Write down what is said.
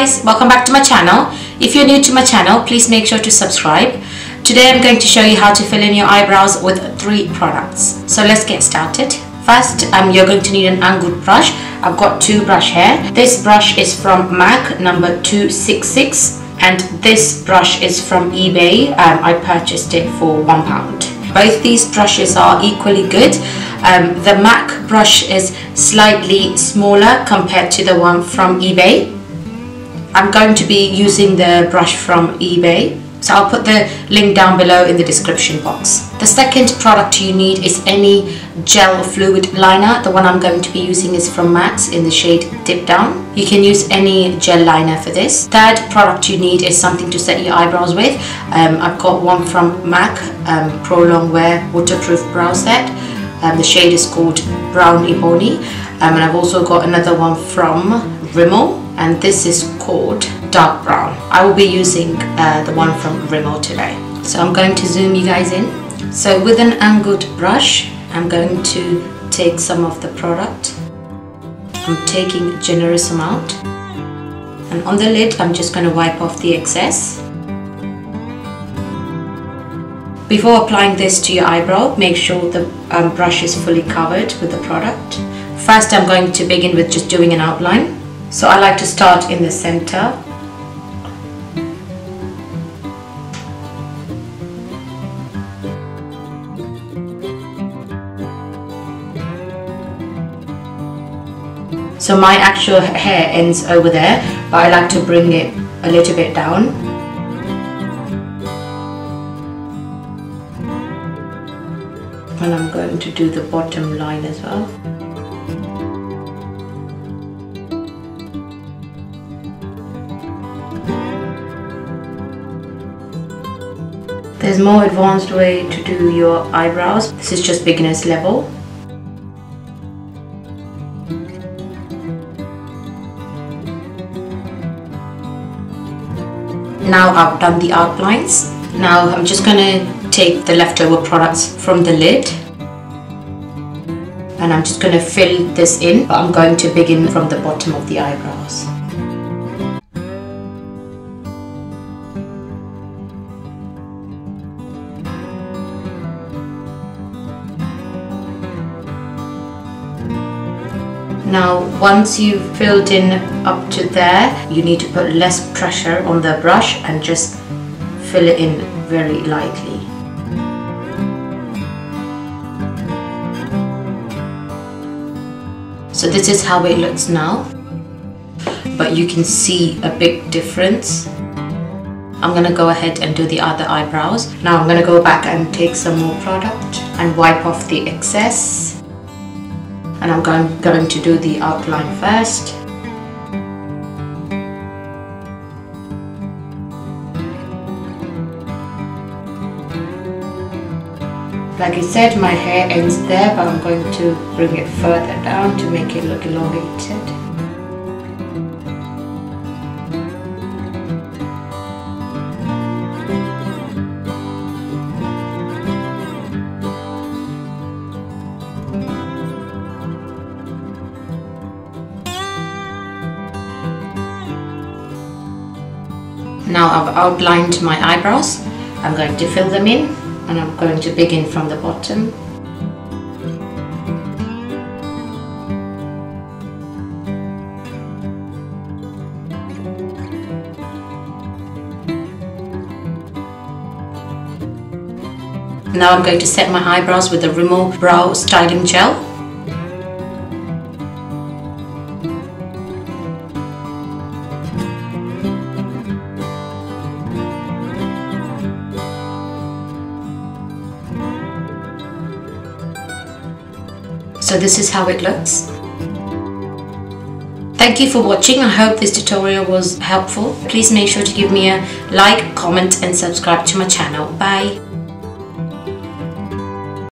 guys, welcome back to my channel. If you're new to my channel, please make sure to subscribe. Today I'm going to show you how to fill in your eyebrows with 3 products. So let's get started. First, you're going to need an angled brush. I've got 2 brush here. This brush is from MAC number 266 and this brush is from eBay. I purchased it for £1. Both these brushes are equally good. The MAC brush is slightly smaller compared to the one from eBay. I'm going to be using the brush from eBay, so I'll put the link down below in the description box. The second product you need is any gel fluid liner. The one I'm going to be using is from MAC in the shade Dip Down. You can use any gel liner for this. Third product you need is something to set your eyebrows with. I've got one from MAC Pro Longwear Waterproof Brow Set. The shade is called Brown Ebony, and I've also got another one from Rimmel, and this is called Dark Brown. I will be using the one from Rimmel today. So I'm going to zoom you guys in. So with an angled brush, I'm going to take some of the product. I'm taking a generous amount, and on the lid I'm just going to wipe off the excess. Before applying this to your eyebrow, make sure the brush is fully covered with the product. First, I'm going to begin with just doing an outline. So I like to start in the center. So my actual hair ends over there, but I like to bring it a little bit down. And I'm going to do the bottom line as well. There's more advanced way to do your eyebrows. This is just beginner's level. Now I've done the outlines. Now I'm just going to take the leftover products from the lid and I'm just going to fill this in, but I'm going to begin from the bottom of the eyebrows. Now once you've filled in up to there, you need to put less pressure on the brush and just fill it in very lightly. So this is how it looks now, but you can see a big difference. I'm going to go ahead and do the other eyebrows. Now I'm going to go back and take some more product and wipe off the excess. And I'm going to do the outline first. Like I said, my hair ends there, but I'm going to bring it further down to make it look elongated. Now I've outlined my eyebrows. I'm going to fill them in and I'm going to begin from the bottom. Now I'm going to set my eyebrows with the Rimmel Brow Styling Gel. So this is how it looks. Thank you for watching. I hope this tutorial was helpful. Please make sure to give me a like, comment and subscribe to my channel. Bye.